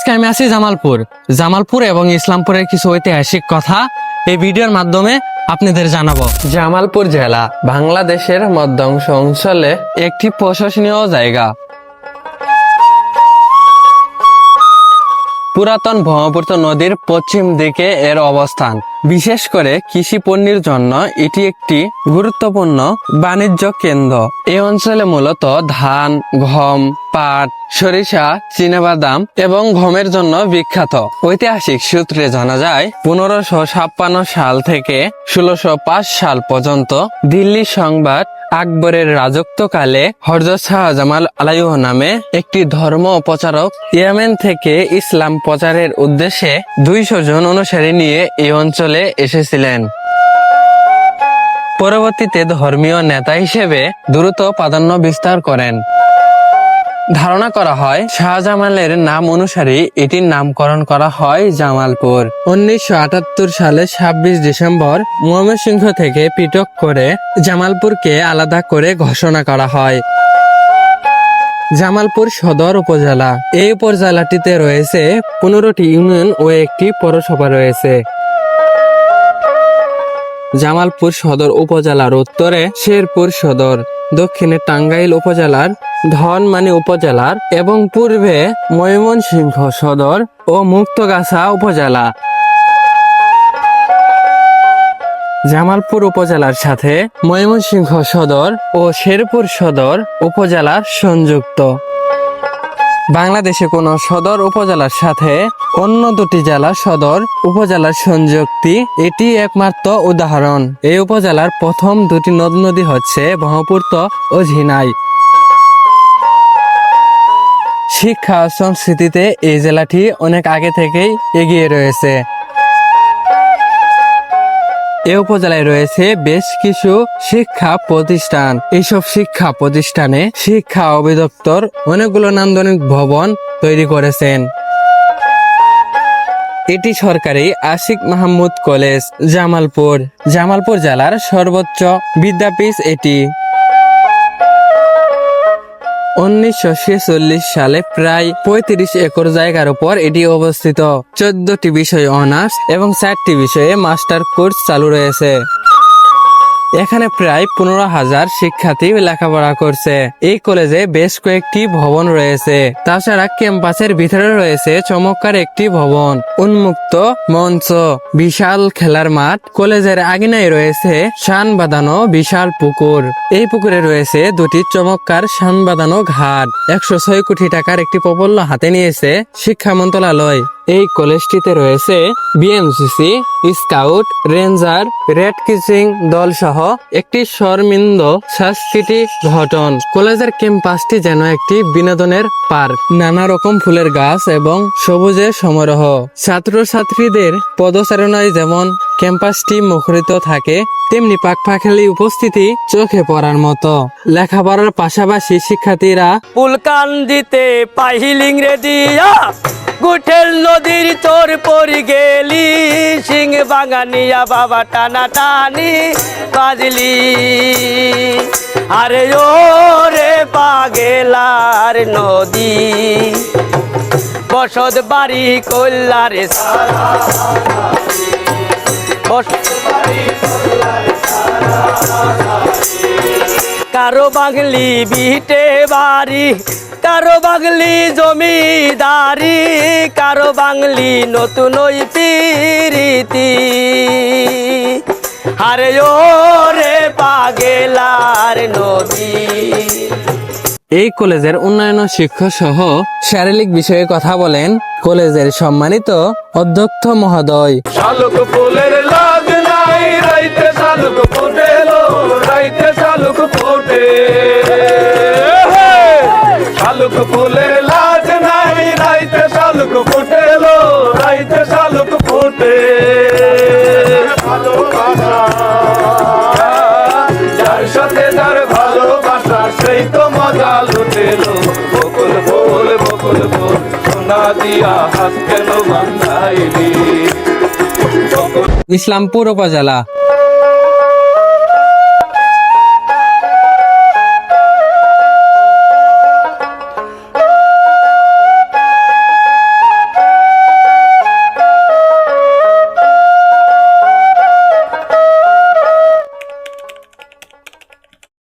আজকে আমি আছি জামালপুর এবং ইসলামপুরের কিছু ঐতিহাসিক কথা এই ভিডিওর মাধ্যমে আপনাদের জানাবো। জামালপুর জেলা বাংলাদেশের মধ্যাংশ অঞ্চলে একটি প্রশাসনীয় জায়গা। পুরাতন ব্রহ্মপুত্র নদীর পশ্চিম দিকে এর অবস্থান। বিশেষ করে কৃষি পণ্যের জন্য এটি একটি গুরুত্বপূর্ণ বাণিজ্য কেন্দ্র। এই অঞ্চলে মূলত ধান, গম, পাট, সরিষা, চীনাবাদাম এবং গমের জন্য বিখ্যাত। ঐতিহাসিক সূত্রে জানা যায় 1556 সাল থেকে 1605 সাল পর্যন্ত দিল্লি সংবাদ আকবরের রাজত্বকালে হযরত শাহজালাল আলাইহ নামে একটি ধর্ম প্রচারক ইয়েমেন থেকে ইসলাম প্রচারের উদ্দেশ্যে 200 জন অনুসারী নিয়ে এই অঞ্চলে এসেছিলেন। পরবর্তীতে ধর্মীয় নেতা হিসেবে দ্রুত প্রাধান্য বিস্তার করেন। ধারণা করা হয় শাহজালালের নাম অনুসারে এটির নামকরণ করা হয় জামালপুর। 1978 সালে 26 ডিসেম্বর ময়মনসিংহ থেকে পৃথক করে জামালপুরকে আলাদা করে ঘোষণা করা হয়। জামালপুর সদর উপজেলা। এই উপজেলাটিতে রয়েছে 15টি ইউনিয়ন ও একটি পৌরসভা রয়েছে। জামালপুর সদর উপজেলার উত্তরে শেরপুর সদর, দক্ষিণে টাঙ্গাইল উপজেলার ধনমানী উপজেলার এবং পূর্বে ময়মনসিংহ সদর ও মুক্তাগাছা উপজেলা। জামালপুর উপজেলার সাথে ময়মনসিংহ সদর ও শেরপুর সদর উপজেলার সংযুক্ত। বাংলাদেশে কোনো সদর উপজেলার সাথে অন্য দুটি জেলা সদর উপজেলার সংযুক্তি এটি একমাত্র উদাহরণ। এই উপজেলার প্রথম দুটি নদ-নদী হচ্ছে ব্রহ্মপুত্র ও ঝিনাই। শিক্ষা সংস্কৃতিতে এই জেলাটি অনেক আগে থেকেই এগিয়ে রয়েছে। এই উপজেলায় রয়েছে বেশ কিছু শিক্ষা প্রতিষ্ঠান। এইসব শিক্ষা প্রতিষ্ঠানে শিক্ষা অধিদপ্তর অনেকগুলো নান্দনিক ভবন তৈরি করেছেন। এটি সরকারি আশিক মাহমুদ কলেজ জামালপুর জেলার সর্বোচ্চ বিদ্যাপীঠ এটি। 1946 সালে প্রায় 35 একর জায়গার উপর এটি অবস্থিত। 14টি বিষয়ে অনার্স এবং 4টি বিষয়ে মাস্টার কোর্স চালু রয়েছে। এখানে প্রায় 15,000 শিক্ষার্থী লেখাপড়া করছে। এই কলেজে বেশ কয়েকটি ভবন রয়েছে। তাছাড়া ক্যাম্পাসের ভিতরে রয়েছে চমৎকার একটি ভবন, উন্মুক্ত মঞ্চ, বিশাল খেলার মাঠ। কলেজের আঙিনায় রয়েছে শান বাঁধানো বিশাল পুকুর। এই পুকুরে রয়েছে দুটি চমৎকার শান বাঁধানো ঘাট। 106 কোটি টাকার একটি প্রকল্প হাতে নিয়েছে শিক্ষা মন্ত্রণালয়। এই কলেজটিতে রয়েছে বিএমসিসি, স্কাউট, রেঞ্জার, রেড ক্রিসেন্ট দল সহ একটি শর্মিন্দ সাংস্কৃতিক ঘটন। কলেজের ক্যাম্পাসটি যেন একটি বিনোদনের পার্ক। নানা রকম ফুলের গাছ এবং সবুজের সমারোহ। ছাত্রছাত্রীদের পদচারণায় যেমন ক্যাম্পাসটি মুখরিত থাকে, তেমনি পাখপাখালি উপস্থিতি চোখে পড়ার মতো। লেখাপড়ার পাশাপাশি শিক্ষার্থীরা পুলকান দিতে পাহিলিং রে দিয়া গুঠেল নদীর তোর পরি গেলি, সিং বাঙানিয়া বাবা টানা টানি বাজলি। আরে ও রে পাগেলার নদী, বসত বাড়ি কল্যারে কারো বাঙলি বিটে বাড়ি, কারো বাঙলি জমিদারি, কারো বাঙলি নতুন ওই পিরিতি। আরে ও রে পাগেলার নদী। এই কলেজের উন্নয়ন শিক্ষক সহ শারীরিক বিষয়ে কথা বলেন কলেজের সম্মানিত অধ্যক্ষ মহোদয়। শালুক ফুলের লাগ নাই, রাইতে শালুক ফুটেলো, রাইতে শালুক ফুটে। শালুক ফুলের লাগ নাই, রাইতে শালুক ফুটেলো, রাইতে শালুক ফুটে। ভালোবাসা যার সাথে যার ভালোবাসা, সেই তো মজা লুটেলো। বকুল ফুল সোনা দিয়া হাত কেন বান্ধাইলি। ইসলামপুর উপজেলা।